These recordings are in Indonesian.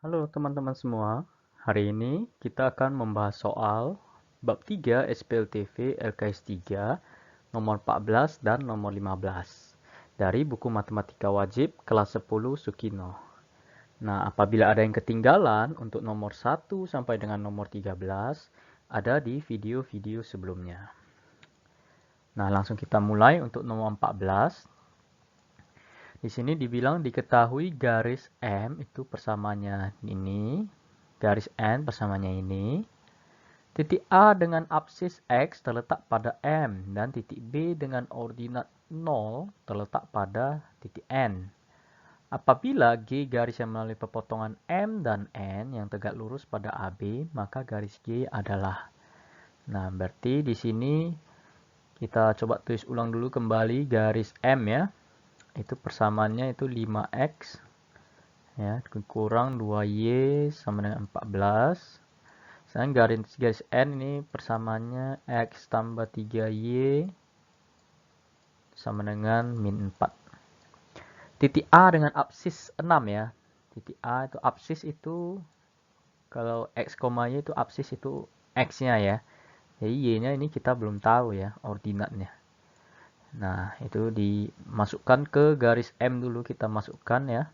Halo teman-teman semua, hari ini kita akan membahas soal bab 3 SPLTV LKS 3 nomor 14 dan nomor 15 dari buku Matematika Wajib kelas 10 Sukino. Nah, apabila ada yang ketinggalan untuk nomor 1 sampai dengan nomor 13, ada di video-video sebelumnya. Nah, langsung kita mulai untuk nomor 14. Di sini dibilang diketahui garis M itu persamanya ini, garis N persamanya ini. Titik A dengan absis X terletak pada M dan titik B dengan ordinat 0 terletak pada titik N. Apabila G garis yang melalui pepotongan M dan N yang tegak lurus pada AB, maka garis G adalah. Nah, berarti di sini kita coba tulis ulang dulu kembali garis M ya. Itu persamaannya itu 5X ya, kurang 2Y sama dengan 14. Sekarang garis N ini persamaannya X tambah 3Y sama dengan min 4. Titik A dengan absis 6 ya. Titik A itu absis itu, kalau X, Y itu absis itu X-nya ya. Jadi Y-nya ini kita belum tahu ya, ordinatnya. Nah, itu dimasukkan ke garis M dulu, kita masukkan ya.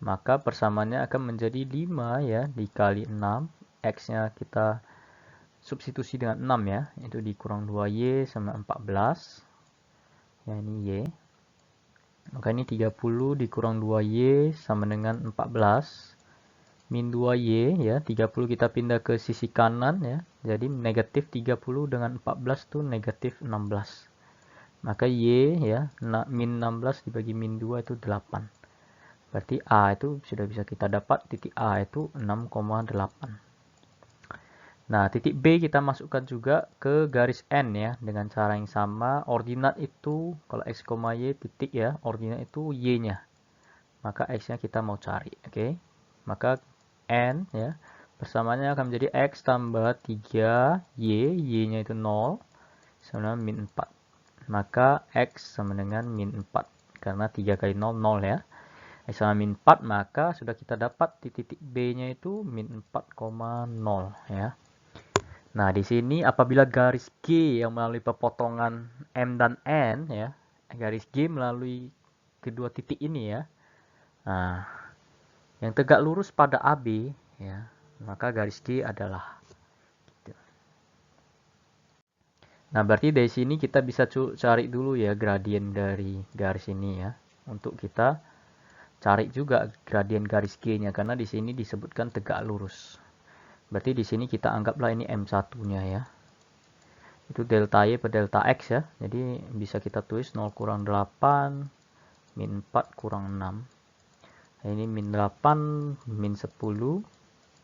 Maka persamaannya akan menjadi 5 ya, dikali 6. X-nya kita substitusi dengan 6 ya, itu dikurang 2Y sama 14. Ya, ini Y. Maka ini 30 dikurang 2Y sama dengan 14. Min 2Y ya, 30 kita pindah ke sisi kanan ya. Jadi negatif 30 dengan 14 itu negatif 16. Maka Y ya, min 16 dibagi min 2 itu 8. Berarti A itu sudah bisa kita dapat, titik A itu 6,8. Nah, titik B kita masukkan juga ke garis N ya, dengan cara yang sama. Ordinat itu, kalau X, Y titik ya, ordinat itu Y-nya. Maka X-nya kita mau cari, oke. Maka N ya, persamaannya akan menjadi X tambah 3Y, Y-nya itu 0, sama dengan min 4. Maka X sama dengan min 4, karena 3 kali 0, 0 ya. X sama min 4, maka sudah kita dapat di titik B-nya itu min 4,0 ya. Nah, di sini apabila garis G yang melalui pepotongan M dan N ya, garis G melalui kedua titik ini ya. Nah, yang tegak lurus pada AB ya, maka garis G adalah gitu. Nah, berarti dari sini kita bisa cari dulu ya gradien dari garis ini ya. Untuk kita cari juga gradien garis G-nya karena di sini disebutkan tegak lurus. Berarti di sini kita anggaplah ini M1-nya ya. Itu delta Y per delta X ya. Jadi bisa kita tulis 0 kurang 8 min 4 kurang 6. Nah, ini min 8 min 10.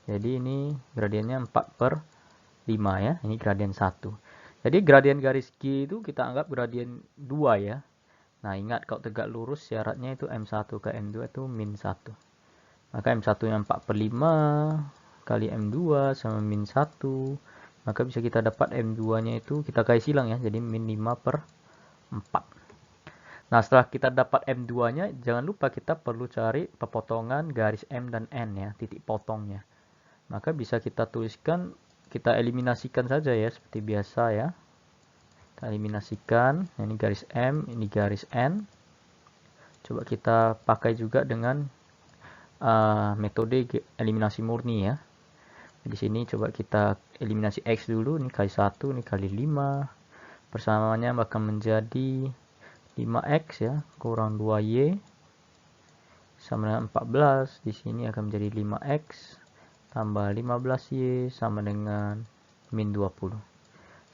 Jadi ini gradiennya 4 per 5 ya. Ini gradien 1. Jadi gradien garis G itu kita anggap gradien 2 ya. Nah, ingat kalau tegak lurus syaratnya itu M1 ke M2 itu min 1. Maka M1 nya 4 per 5 kali M2 sama min 1. Maka bisa kita dapat M2-nya itu kita kali silang ya, jadi min 5 per 4. Nah, setelah kita dapat M2-nya, jangan lupa kita perlu cari pepotongan garis M dan N ya, titik potongnya. Maka bisa kita tuliskan, kita eliminasikan saja ya, seperti biasa ya. Kita eliminasikan, ini garis M, ini garis N. Coba kita pakai juga dengan metode eliminasi murni ya. Di sini coba kita eliminasi X dulu, ini kali 1, ini kali 5. Persamaannya bakal menjadi 5X ya, kurang 2Y sama dengan 14. Di sini akan menjadi 5X tambah 15Y sama dengan min 20.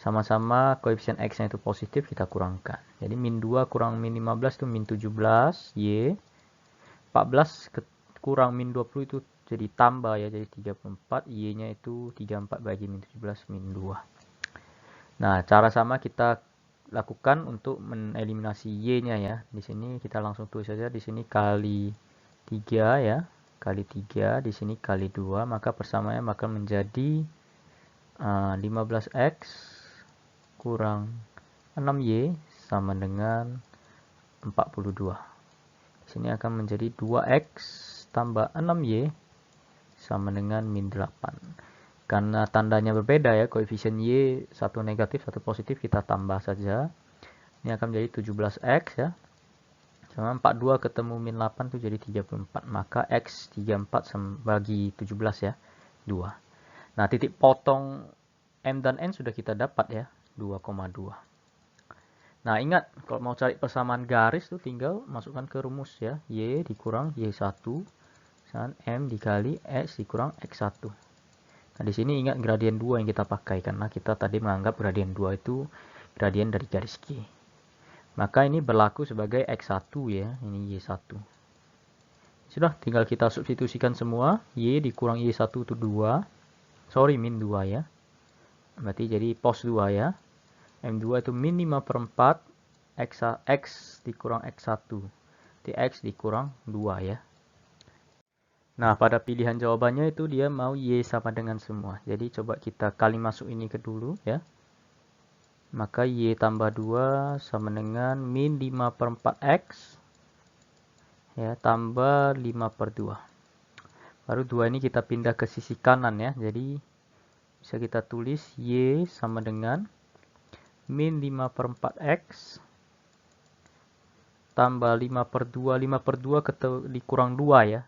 Sama-sama koefisien X-nya itu positif, kita kurangkan. Jadi min 2 kurang min 15 itu min 17Y. 14 kurang min 20 itu jadi tambah ya, jadi 34. Y-nya itu 34 bagi min 17 min 2. Nah, cara sama kita lakukan untuk meneliminasi Y-nya ya. Di sini kita langsung tulis saja, di sini kali 3 ya. Kali 3, di sini kali 2, maka persamaannya bakal menjadi 15X kurang 6Y sama dengan 42. Di sini akan menjadi 2X tambah 6Y sama dengan min 8. Karena tandanya berbeda ya, koefisien Y satu negatif, satu positif, kita tambah saja. Ini akan menjadi 17X ya. Sama 42 ketemu min 8 itu jadi 34. Maka X 34 bagi 17 ya, 2. Nah, titik potong M dan N sudah kita dapat ya, 2,2. Nah, ingat kalau mau cari persamaan garis tuh tinggal masukkan ke rumus ya. Y dikurang Y1 sama M dikali X dikurang X1. Nah, di sini ingat gradien 2 yang kita pakai karena kita tadi menganggap gradien 2 itu gradien dari garis Q. Maka ini berlaku sebagai X1 ya, ini Y1. Sudah, tinggal kita substitusikan semua. Y dikurang Y1 itu 2. Sorry, min 2 ya. Berarti jadi pos 2 ya. M2 itu min 5/4 X dikurang X1. X dikurang 2 ya. Nah, pada pilihan jawabannya itu dia mau Y sama dengan semua. Jadi coba kita kali masuk ini ke dulu ya. Maka Y tambah 2 sama dengan min 5/4X ya, tambah 5/2. Baru 2 ini kita pindah ke sisi kanan ya. Jadi bisa kita tulis Y sama dengan min 5/4X tambah 5/2. 5/2 dikurang 2 ya.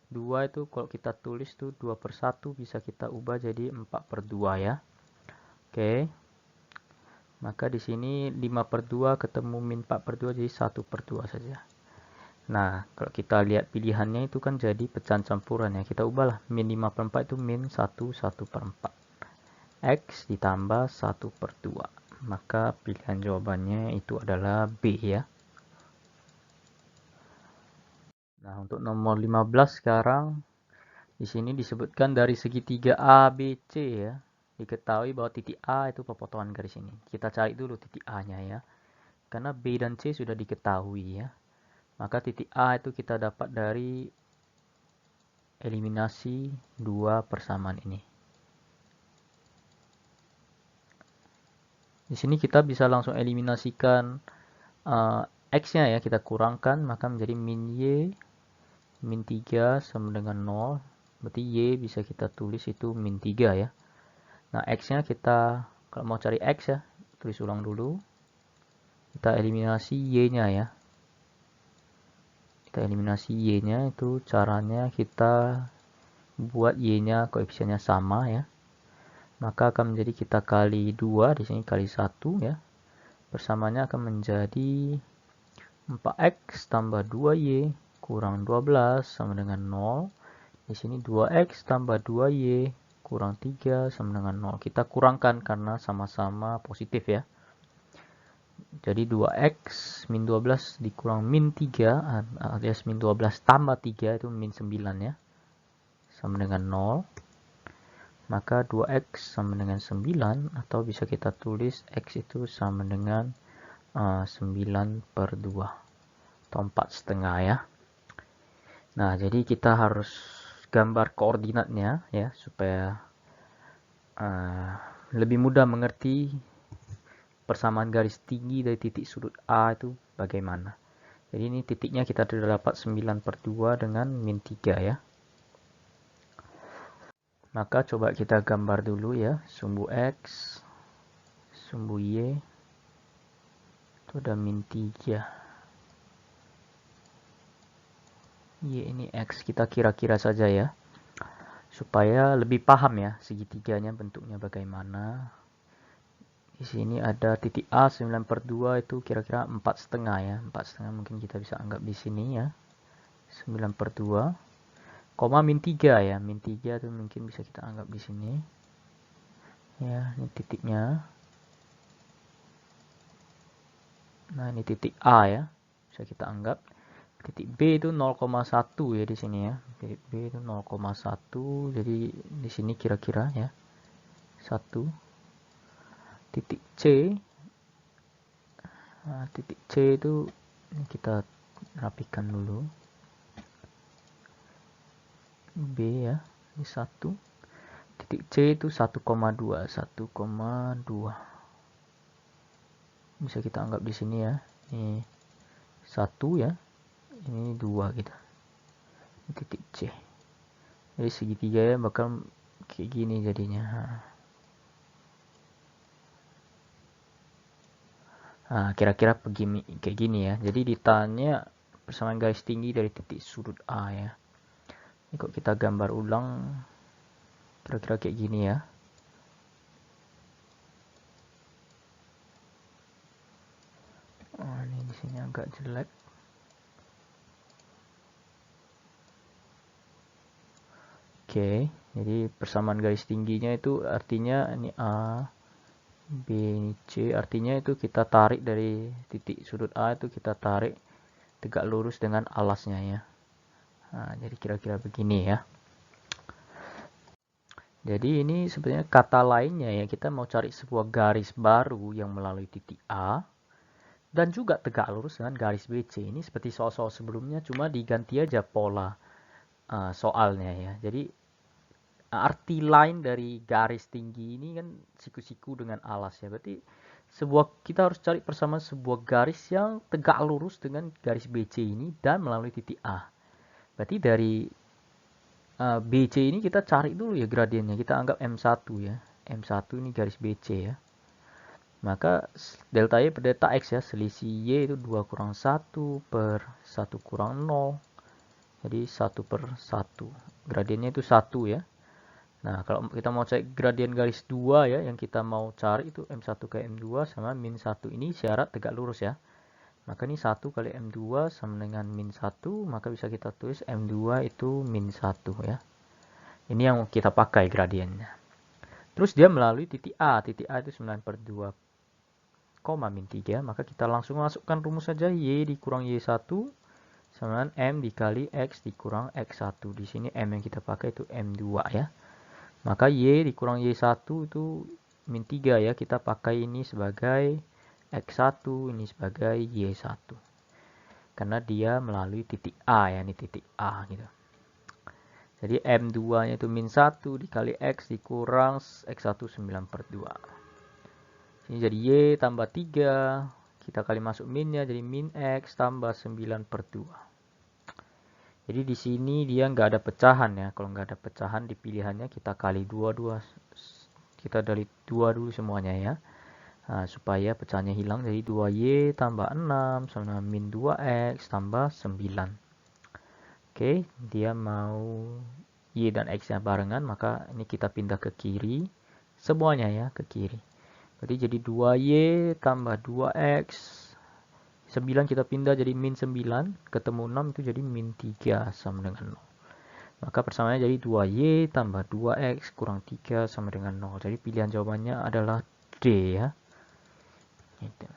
2 itu kalau kita tulis tuh 2/1 bisa kita ubah jadi 4/2 ya. Oke. Maka di sini 5/2 ketemu min 4/2 jadi 1/2 saja. Nah, kalau kita lihat pilihannya itu kan jadi pecahan campuran ya. Kita ubahlah min 5/4 itu min 1/4. X ditambah 1/2. Maka pilihan jawabannya itu adalah B ya. Nah, untuk nomor 15 sekarang di sini disebutkan dari segitiga ABC ya. Diketahui bahwa titik A itu pepotongan garis ini. Kita cari dulu titik A-nya ya. Karena B dan C sudah diketahui ya. Maka titik A itu kita dapat dari eliminasi dua persamaan ini. Di sini kita bisa langsung eliminasikan X-nya ya, kita kurangkan, maka menjadi min Y, min 3 sama dengan 0. Berarti Y bisa kita tulis itu min 3 ya. Nah, X-nya kita, kalau mau cari X ya, tulis ulang dulu. Kita eliminasi Y-nya ya. Kita eliminasi Y-nya itu caranya kita buat Y-nya koefisiennya sama ya. Maka akan menjadi kita kali 2, di sini kali 1 ya. Persamaannya akan menjadi 4X tambah 2Y kurang 12 sama dengan 0. Di sini 2X tambah 2Y kurang 3 sama dengan 0. Kita kurangkan karena sama-sama positif ya. Jadi 2X min 12 dikurang min 3 alias min 12 tambah 3 itu min 9 ya. Sama dengan 0. Maka 2X sama dengan 9 atau bisa kita tulis X itu sama dengan 9/2 atau 4,5 ya. Nah, jadi kita harus gambar koordinatnya ya supaya lebih mudah mengerti persamaan garis tinggi dari titik sudut A itu bagaimana. Jadi ini titiknya kita sudah dapat 9/2 dengan min 3 ya. Maka coba kita gambar dulu ya, sumbu X, sumbu Y, itu ada min 3. Y ini X, kita kira-kira saja ya, supaya lebih paham ya segitiganya bentuknya bagaimana. Di sini ada titik A 9/2 itu kira-kira 4,5 ya, 4,5 mungkin kita bisa anggap di sini ya, 9/2. Koma min 3 ya, min 3 itu mungkin bisa kita anggap di sini ya, ini titiknya. Nah, ini titik A ya, bisa kita anggap. Titik B itu 0,1 ya di sini ya, titik B itu 0,1, jadi di sini kira-kira ya 1. Titik C, nah, titik C itu kita rapikan dulu. B ya, ini 1. Titik C itu 1,2, 1,2. Bisa kita anggap di sini ya. Ini 1 ya. Ini 2 gitu. Ini titik C. Jadi segitiganya bakal kayak gini jadinya. Nah, kira-kira begini kayak gini ya. Jadi ditanya persamaan garis tinggi dari titik sudut A ya. Ini kok kita gambar ulang kira-kira kayak gini ya. Oh, ini di sini agak jelek. Oke, jadi persamaan garis tingginya itu artinya ini A, B, ini C, artinya itu kita tarik dari titik sudut A itu kita tarik tegak lurus dengan alasnya ya. Nah, jadi kira-kira begini ya. Jadi ini sebenarnya kata lainnya ya, kita mau cari sebuah garis baru yang melalui titik A dan juga tegak lurus dengan garis BC. Ini seperti soal-soal sebelumnya, cuma diganti aja pola soalnya ya. Jadi arti lain dari garis tinggi ini kan siku-siku dengan alas ya. Berarti kita harus cari persamaan sebuah garis yang tegak lurus dengan garis BC ini dan melalui titik A. Berarti dari BC ini kita cari dulu ya gradiennya. Kita anggap M1 ya. M1 ini garis BC ya. Maka delta Y per delta X ya. Selisih Y itu 2 kurang 1 per 1 kurang 0. Jadi 1 per 1. Gradiennya itu 1 ya. Nah, kalau kita mau cari gradien garis 2 ya, yang kita mau cari itu M1 ke M2 sama min 1. Ini syarat tegak lurus ya. Maka ini 1 kali M2 sama dengan min 1, maka bisa kita tulis M2 itu min 1 ya. Ini yang kita pakai gradiennya. Terus dia melalui titik A. Titik A itu 9 per 2, min 3. Maka kita langsung masukkan rumus saja. Y dikurang Y1 sama dengan M dikali X dikurang X1. Di sini M yang kita pakai itu M2 ya. Maka Y dikurang Y1 itu min 3 ya. Kita pakai ini sebagai X1, ini sebagai Y1. Karena dia melalui titik A ya, ini titik A gitu. Jadi M2 nya itu min 1 dikali X dikurang X1 9 per 2. Ini jadi Y tambah 3. Kita kali masuk minnya jadi min X tambah 9 per 2. Jadi di sini dia nggak ada pecahan ya. Kalau nggak ada pecahan di pilihannya kita kali 2. Kita dari 2 dulu semuanya ya. Nah, supaya pecahannya hilang. Jadi 2Y tambah 6 sama min 2X tambah 9. Oke, dia mau Y dan X-nya barengan. Maka ini kita pindah ke kiri. Semuanya ya ke kiri. Berarti jadi 2Y tambah 2X. 9 kita pindah jadi min 9. Ketemu 6 itu jadi min 3 sama dengan 0. Maka persamaannya jadi 2Y tambah 2X kurang 3 sama dengan 0. Jadi pilihan jawabannya adalah D ya. Gitu.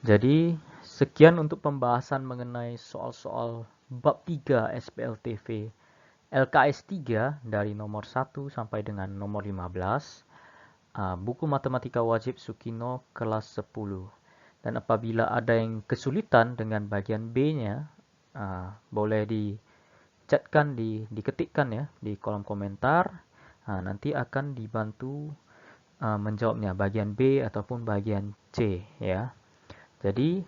Jadi sekian untuk pembahasan mengenai soal-soal bab 3 SPLTV LKS 3 dari nomor 1 sampai dengan nomor 15. Buku matematika wajib Sukino kelas 10. Dan apabila ada yang kesulitan dengan bagian B-nya, boleh dicatkan, diketikkan ya di kolom komentar. Nanti akan dibantu menjawabnya bagian B ataupun bagian C ya. Jadi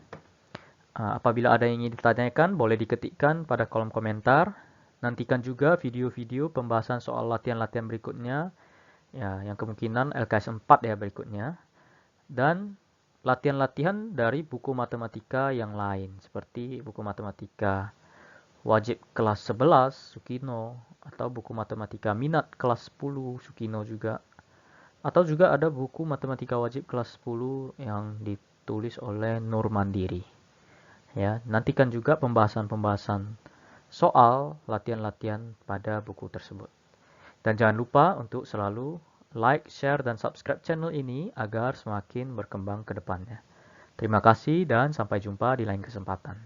apabila ada yang ingin ditanyakan boleh diketikkan pada kolom komentar. Nantikan juga video-video pembahasan soal latihan-latihan berikutnya ya, yang kemungkinan LKS 4 ya berikutnya. Dan latihan-latihan dari buku matematika yang lain seperti buku matematika wajib kelas 11 Sukino atau buku matematika minat kelas 10 Sukino juga. Atau juga ada buku matematika wajib kelas 10 yang ditulis oleh Nur Mandiri. Ya, nantikan juga pembahasan-pembahasan soal latihan-latihan pada buku tersebut. Dan jangan lupa untuk selalu like, share, dan subscribe channel ini agar semakin berkembang ke depannya. Terima kasih dan sampai jumpa di lain kesempatan.